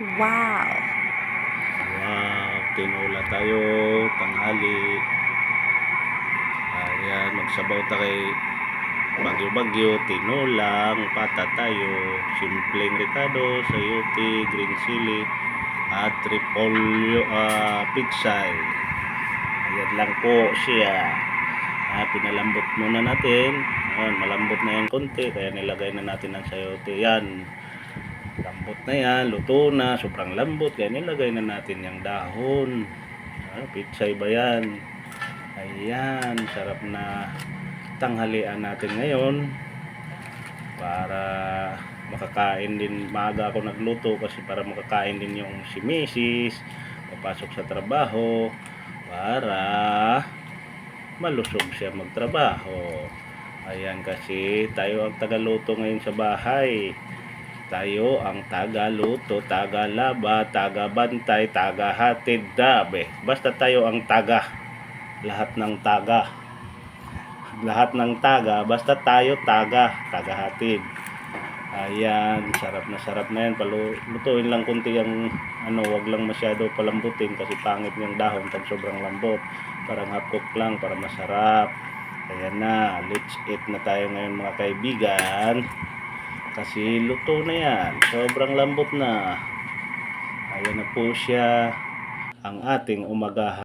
Wow! Wow, tinola tayo, tanghali. Ayan, magsabaw ta kay bagyo-bagyo, tinolang, pata tayo, simpleng ricado, sayote, green chili, at repolyo, pitsay. Ayan lang po siya. Pinalambot muna natin. Ayan, malambot na yan konti, kaya nilagay na natin ang sayote. Yan, lambot na yan, luto na, sobrang lambot, kaya nilagay na natin yung dahon. Pitsay ba yan? Ayan, sarap na tanghalian natin ngayon para makakain din. Maaga ako nagluto kasi para makakain din yung si Mrs. papasok sa trabaho para malusog siya magtrabaho. Ayan, kasi tayo ang tagaluto ngayon sa bahay. Tayo ang tagaluto, tagalaba, tagabantay, tagahatid, dabe. Basta tayo ang taga. Lahat ng taga. Lahat ng taga, basta tayo taga, tagahatid. Ayan, sarap na yan. Lutuin lang kunti ang wag lang masyado palambutin kasi pangit yung dahon pag sobrang lambot. Parang half cook lang para masarap. Ayan na, let's eat na tayo ngayon mga kaibigan. Kasi luto na yan, sobrang lambot na. Ayan na po siya, ang ating umagahan.